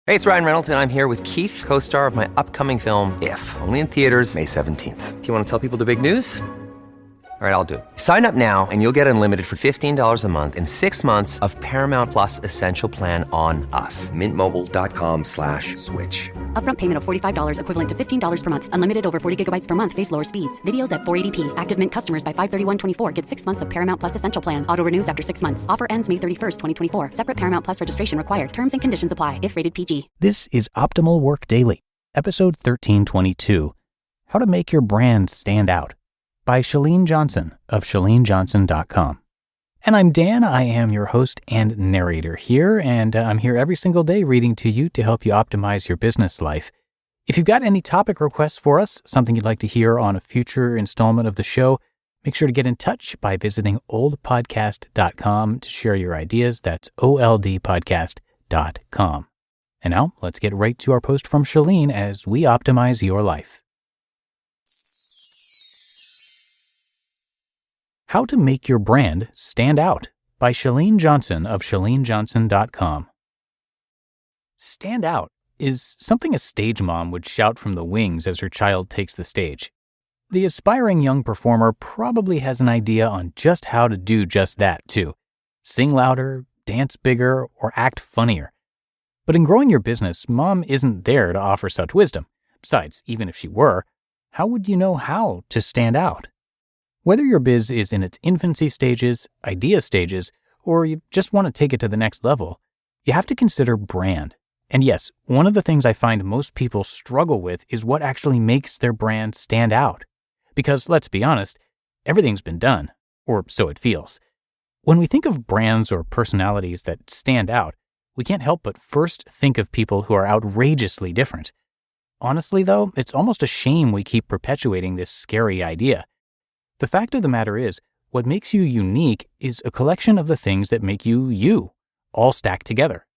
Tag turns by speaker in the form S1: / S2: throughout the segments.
S1: Hey, it's Ryan Reynolds, and I'm here with Keith, co-star of my upcoming film, If, only in theaters May 17th. Do you want to tell people the big news? All right, I'll do it. Sign up now and you'll get unlimited for $15 a month and 6 months of Paramount Plus Essential Plan on us. MintMobile.com/switch.
S2: Upfront payment of $45 equivalent to $15 per month. Unlimited over 40 gigabytes per month. Face lower speeds. Videos at 480p. Active Mint customers by 531.24 get 6 months of Paramount Plus Essential Plan. Auto renews after 6 months. Offer ends May 31st, 2024. Separate Paramount Plus registration required. Terms and conditions apply if rated PG.
S3: This is Optimal Work Daily, episode 1322, How to Make Your Brand Stand Out, by Chalene Johnson of ChaleneJohnson.com. And I'm Dan. I am your host and narrator here, and I'm here every single day reading to you to help you optimize your business life. If you've got any topic requests for us, something you'd like to hear on a future installment of the show, make sure to get in touch by visiting oldpodcast.com to share your ideas. That's oldpodcast.com. And now, let's get right to our post from Chalene as we optimize your life. How to Make Your Brand Stand Out, by Chalene Johnson of ChaleneJohnson.com. Stand out is something a stage mom would shout from the wings as her child takes the stage. The aspiring young performer probably has an idea on just how to do just that, too. Sing louder, dance bigger, or act funnier. But in growing your business, mom isn't there to offer such wisdom. Besides, even if she were, how would you know how to stand out? Whether your biz is in its infancy stages, idea stages, or you just want to take it to the next level, you have to consider brand. And yes, one of the things I find most people struggle with is what actually makes their brand stand out. Because let's be honest, everything's been done, or so it feels. When we think of brands or personalities that stand out, we can't help but first think of people who are outrageously different. Honestly, though, it's almost a shame we keep perpetuating this scary idea. The fact of the matter is, what makes you unique is a collection of the things that make you you, all stacked together.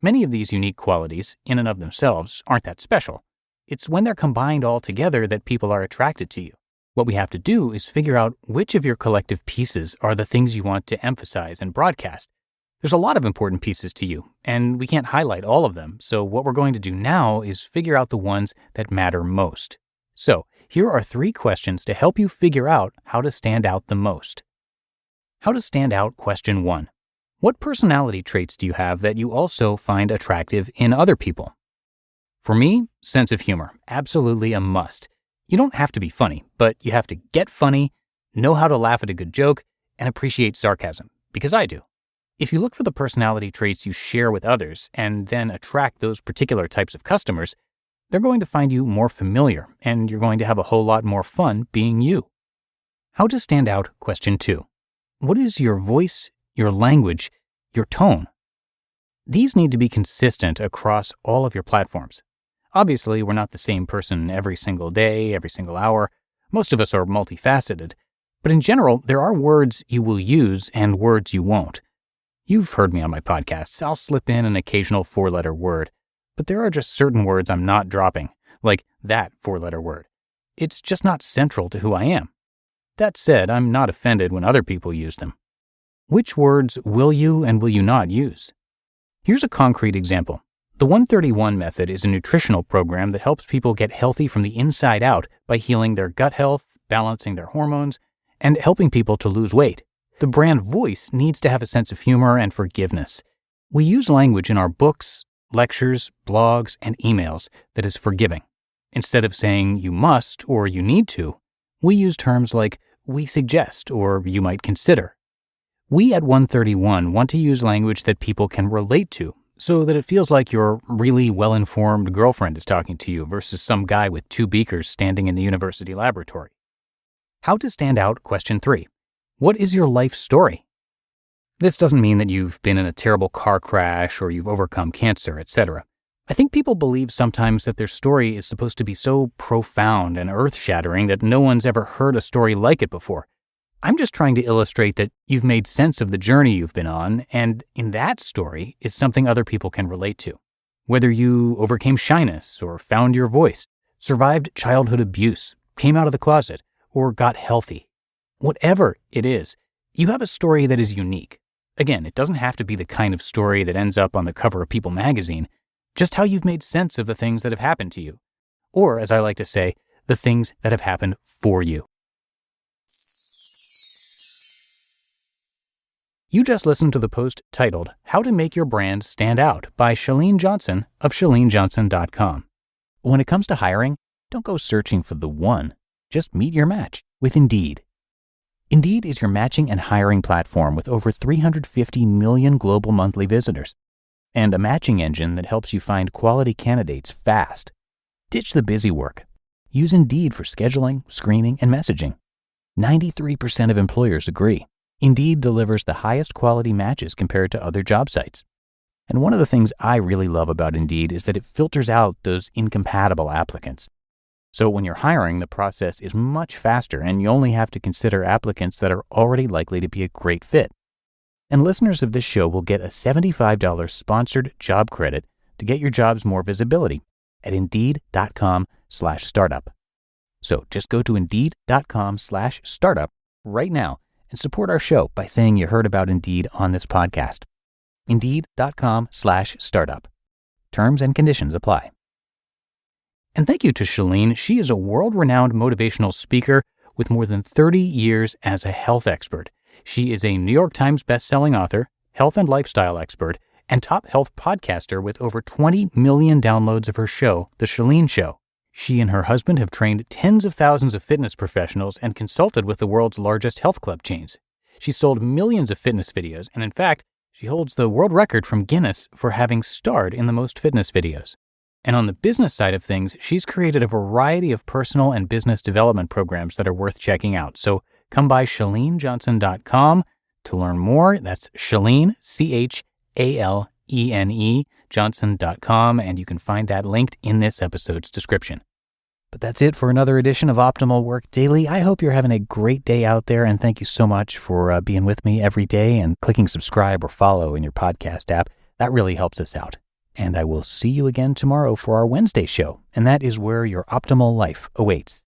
S3: Many of these unique qualities, in and of themselves, aren't that special. It's when they're combined all together that people are attracted to you. What we have to do is figure out which of your collective pieces are the things you want to emphasize and broadcast. There's a lot of important pieces to you, and we can't highlight all of them, so what we're going to do now is figure out the ones that matter most. So, here are 3 questions to help you figure out how to stand out the most. How to stand out, question 1. What personality traits do you have that you also find attractive in other people? For me, sense of humor, absolutely a must. You don't have to be funny, but you have to get funny, know how to laugh at a good joke, and appreciate sarcasm, because I do. If you look for the personality traits you share with others and then attract those particular types of customers, they're going to find you more familiar, and you're going to have a whole lot more fun being you. How to stand out, question 2. What is your voice, your language, your tone? These need to be consistent across all of your platforms. Obviously, we're not the same person every single day, every single hour. Most of us are multifaceted. But in general, there are words you will use and words you won't. You've heard me on my podcasts. I'll slip in an occasional 4-letter word. But there are just certain words I'm not dropping, like that 4-letter word. It's just not central to who I am. That said, I'm not offended when other people use them. Which words will you and will you not use? Here's a concrete example. The 131 method is a nutritional program that helps people get healthy from the inside out by healing their gut health, balancing their hormones, and helping people to lose weight. The brand voice needs to have a sense of humor and forgiveness. We use language in our books, lectures, blogs, and emails that is forgiving. Instead of saying you must or you need to, we use terms like we suggest or you might consider. We at 131 want to use language that people can relate to so that it feels like your really well-informed girlfriend is talking to you versus some guy with 2 beakers standing in the university laboratory. How to stand out, question 3. What is your life story? This doesn't mean that you've been in a terrible car crash or you've overcome cancer, etc. I think people believe sometimes that their story is supposed to be so profound and earth-shattering that no one's ever heard a story like it before. I'm just trying to illustrate that you've made sense of the journey you've been on, and in that story is something other people can relate to. Whether you overcame shyness or found your voice, survived childhood abuse, came out of the closet, or got healthy. Whatever it is, you have a story that is unique. Again, it doesn't have to be the kind of story that ends up on the cover of People magazine, just how you've made sense of the things that have happened to you. Or, as I like to say, the things that have happened for you. You just listened to the post titled, How to Make Your Brand Stand Out by Chalene Johnson of ChaleneJohnson.com. When it comes to hiring, don't go searching for the one. Just meet your match with Indeed. Indeed is your matching and hiring platform with over 350 million global monthly visitors, and a matching engine that helps you find quality candidates fast. Ditch the busy work. Use Indeed for scheduling, screening, and messaging. 93% of employers agree. Indeed delivers the highest quality matches compared to other job sites. And one of the things I really love about Indeed is that it filters out those incompatible applicants. So when you're hiring, the process is much faster, and you only have to consider applicants that are already likely to be a great fit. And listeners of this show will get a $75 sponsored job credit to get your jobs more visibility at Indeed.com/startup. So just go to Indeed.com/startup right now and support our show by saying you heard about Indeed on this podcast. Indeed.com/startup. Terms and conditions apply. And thank you to Chalene. She is a world-renowned motivational speaker with more than 30 years as a health expert. She is a New York Times bestselling author, health and lifestyle expert, and top health podcaster with over 20 million downloads of her show, The Chalene Show. She and her husband have trained tens of thousands of fitness professionals and consulted with the world's largest health club chains. She's sold millions of fitness videos, and in fact, she holds the world record from Guinness for having starred in the most fitness videos. And on the business side of things, she's created a variety of personal and business development programs that are worth checking out. So come by ChaleneJohnson.com to learn more. That's Chalene, CHALENE, Johnson.com, and you can find that linked in this episode's description. But that's it for another edition of Optimal Work Daily. I hope you're having a great day out there, and thank you so much for being with me every day and clicking subscribe or follow in your podcast app. That really helps us out. And I will see you again tomorrow for our Wednesday show, and that is where your optimal life awaits.